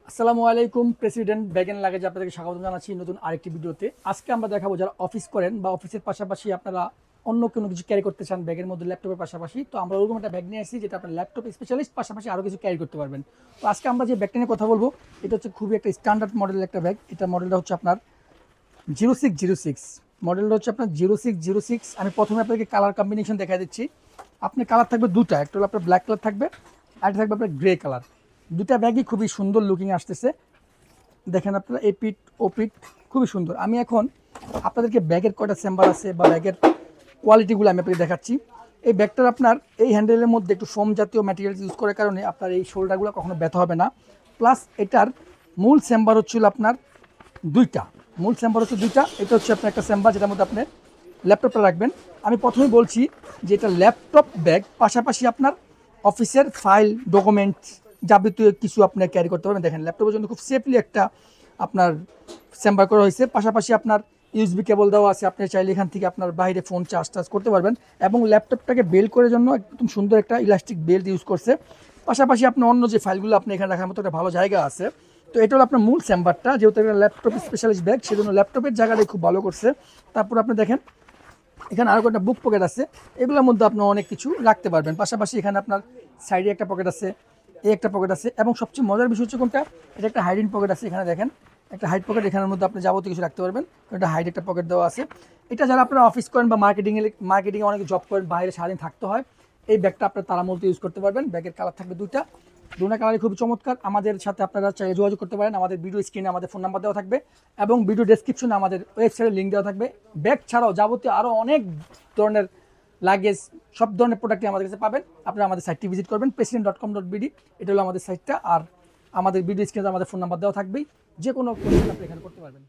আসসালামু আলাইকুম president bag and luggage আপনাদেরকে স্বাগত জানাচ্ছি নতুন আরেকটি ভিডিওতে। আজকে আমরা দেখাবো যারা অফিস করেন বা অফিসের পাশাপাশি আপনারা অন্য কোনো কিছু ক্যারি করতে চান ব্যাগের মধ্যে ল্যাপটপের পাশাপাশি, তো আমরা ওরকম একটা ব্যাগ নিয়ে আসছি যেটা আপনার ল্যাপটপ স্পেশালিস্ট পাশাপাশি আরও কিছু ক্যারি করতে পারবেন। তো আজকে আমরা যে ব্যাগটা নিয়ে কথা বলবো এটা হচ্ছে খুবই একটা স্ট্যান্ডার্ড মডেলের একটা ব্যাগ। এটা মডেলটা হচ্ছে আপনার 0606 মডেলটা হচ্ছে আপনার 0606। আমি প্রথমে আপনাকে কালার কম্বিনেশন দেখা দিচ্ছি। আপনার কালার থাকবে দুটা, একটা হলো আপনার ব্ল্যাক কালার থাকবে, আর থাকবে আপনার গ্রে কালার। দুটা ব্যাগই খুবই সুন্দর লুকিং আসতেছে, দেখেন আপনারা এই পিট ও পিট খুবই সুন্দর। আমি এখন আপনাদেরকে ব্যাগের কয়টা চেম্বার আছে বা ব্যাগের কোয়ালিটিগুলো আমি আপনাকে দেখাচ্ছি। এই ব্যাগটার আপনার এই হ্যান্ডেলের মধ্যে একটু ফোম জাতীয় ম্যাটেরিয়াল ইউজ করার কারণে আপনার এই শোল্ডারগুলো কখনো ব্যথা হবে না। প্লাস এটার মূল চেম্বার হচ্ছিল আপনার দুইটা, মূল চেম্বার হচ্ছে দুইটা। এটা হচ্ছে আপনার একটা চেম্বার যেটার মধ্যে আপনি ল্যাপটপটা রাখবেন। আমি প্রথমেই বলছি যে এটা ল্যাপটপ ব্যাগ, পাশাপাশি আপনার অফিসের ফাইল ডকুমেন্টস যাবতীয় কিছু আপনি ক্যারি করতে পারবেন। দেখেন ল্যাপটপের জন্য খুব সেফলি একটা আপনার চেম্বার করা হয়েছে। পাশাপাশি আপনার ইউএসবি কেবল দেওয়া আছে, আপনি চাইলে এখান থেকে আপনার বাইরে ফোন চার্জ করতে পারবেন। এবং ল্যাপটপটাকে বেল্ট করার জন্য একদম সুন্দর একটা ইলাস্টিক বেল্ট ইউজ করছে। পাশাপাশি আপনার অন্য যে ফাইলগুলো আপনি এখানে রাখার মতো একটা ভালো জায়গা আছে। তো এটা হলো আপনার মূল চেম্বারটা, যেহেতু একটা ল্যাপটপ স্পেশালিস্ট ব্যাগ সেজন্য ল্যাপটপের জায়গাটাই খুব ভালো করছে। তারপর আপনি দেখেন এখানে আরও একটা বুক পকেট আছে, এগুলোর মধ্যে আপনি অনেক কিছু রাখতে পারবেন। পাশাপাশি এখানে আপনার সাইডে একটা পকেট আছে, এই একটা পকেট আছে, এবং সবচেয়ে মজার বিষয় হচ্ছে কোনটা, এটা একটা হাইডিং পকেট আছে। এখানে দেখেন একটা হাইড পকেট, এখানের মধ্যে আপনি যাবতীয় কিছু রাখতে পারবেন। এটা হাইড একটা পকেট দেওয়া আছে। এটা যারা আপনারা অফিস করেন বা মার্কেটিংয়ে অনেকে জব করেন, বাইরে সারাদিন থাকতে হয়, এই ব্যাগটা আপনার তারা মধ্যে ইউজ করতে পারবেন। ব্যাগের কালার থাকবে দুইটা, দুটো কালারই খুবই চমৎকার। আমাদের সাথে আপনারা চাইলে যোগাযোগ করতে পারেন। আমাদের ভিডিও স্ক্রিনে আমাদের ফোন নাম্বার দেওয়া থাকবে এবং ভিডিও ডেসক্রিপশনে আমাদের ওয়েবসাইটের লিঙ্ক দেওয়া থাকবে। ব্যাগ ছাড়াও যাবতীয় আরও অনেক ধরনের লাগেজ, সব ধরনের প্রোডাক্টই আমাদের কাছে পাবেন। আপনারা আমাদের সাইটটি ভিজিট করবেন president.com.bd, এটা হলো আমাদের সাইটটা। আর আমাদের ভিডিও স্ক্রিনে আমাদের ফোন নাম্বার দেওয়া থাকবেই, যে কোনো কোয়েশ্চেন আপনি এখানে করতে পারবেন।